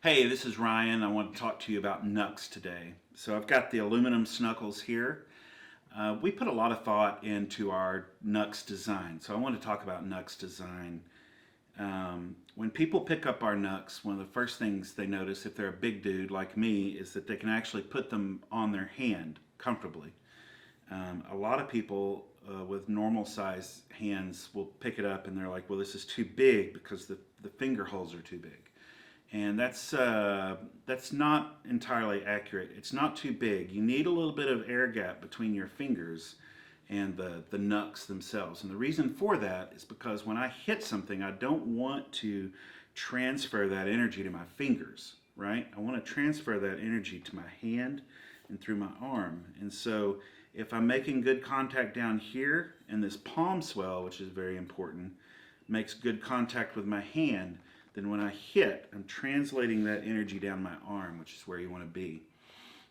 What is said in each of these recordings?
Hey, this is Ryan. I want to talk to you about Knucks today. So I've got the aluminum Snuckles here. We put a lot of thought into our Knucks design, so I want to talk about Knucks design. When people pick up our Knucks, one of the first things they notice if they're a big dude like me is that they can actually put them on their hand comfortably. A lot of people with normal size hands will pick it up and they're like, well, this is too big because the finger holes are too big. And that's not entirely accurate. It's not too big. You need a little bit of air gap between your fingers and the knucks themselves. And the reason for that is because when I hit something, I don't want to transfer that energy to my fingers, right? I want to transfer that energy to my hand and through my arm. And so if I'm making good contact down here, and this palm swell, which is very important, makes good contact with my hand, then when I hit, I'm translating that energy down my arm, which is where you want to be.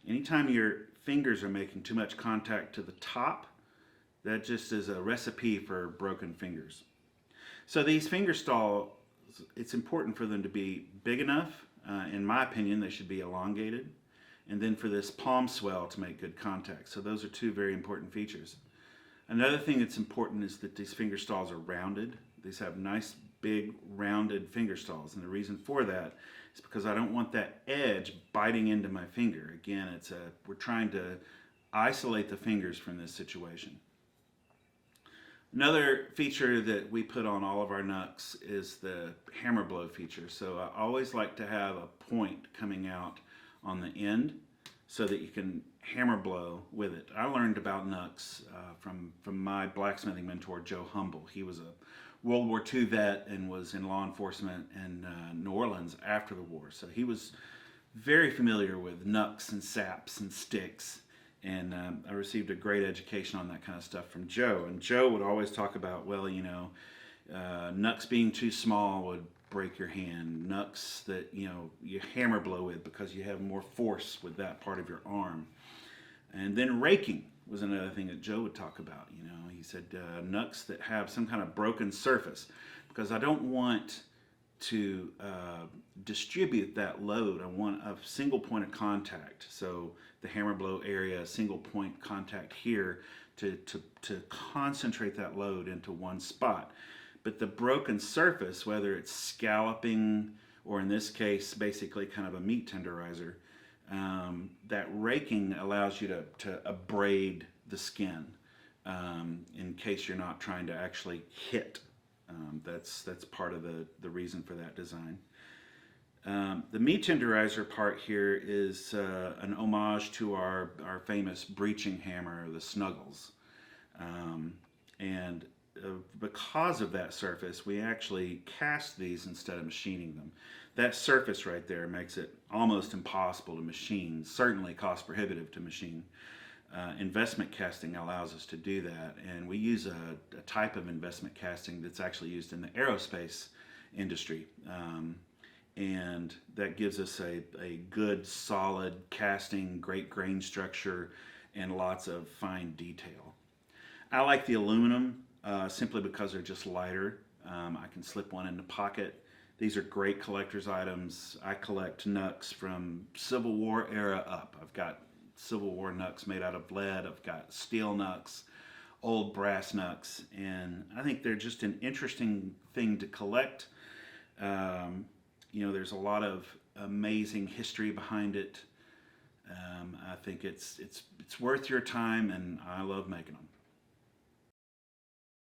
Anytime your fingers are making too much contact to the top, that just is a recipe for broken fingers. So these finger stalls, it's important for them to be big enough. In my opinion, they should be elongated. And then for this palm swell to make good contact. So those are two very important features. Another thing that's important is that these finger stalls are rounded. These have nice big rounded finger stalls, and the reason for that is because I don't want that edge biting into my finger. Again, we're trying to isolate the fingers from this situation. Another feature that we put on all of our knucks is the hammer blow feature. So I always like to have a point coming out on the end so that you can hammer blow with it. I learned about knucks from my blacksmithing mentor, Joe Humble. He was a World War II vet and was in law enforcement in New Orleans after the war. So he was very familiar with knucks and saps and sticks. And I received a great education on that kind of stuff from Joe. And Joe would always talk about, well, knucks being too small would break your hand. Knucks that, you hammer blow with because you have more force with that part of your arm. And then raking was another thing that Joe would talk about. He said knucks that have some kind of broken surface, because I don't want to distribute that load. I want a single point of contact. So the hammer blow area, single point contact here to concentrate that load into one spot. But the broken surface, whether it's scalloping or in this case basically kind of a meat tenderizer, that raking allows you to abrade the skin in case you're not trying to actually hit. That's part of the reason for that design. The meat tenderizer part here is an homage to our famous breeching hammer, the Snuggles. And because of that surface, we actually cast these instead of machining them. That surface right there makes it almost impossible to machine, certainly cost prohibitive to machine. Investment casting allows us to do that, and we use a type of investment casting that's actually used in the aerospace industry, and that gives us a good solid casting, great grain structure, and lots of fine detail. I like the aluminum simply because they're just lighter. I can slip one in the pocket. These are great collector's items. I collect knucks from Civil War era up. I've got Civil War knucks made out of lead. I've got steel knucks, old brass knucks, and I think they're just an interesting thing to collect. There's a lot of amazing history behind it. I think it's worth your time, and I love making them.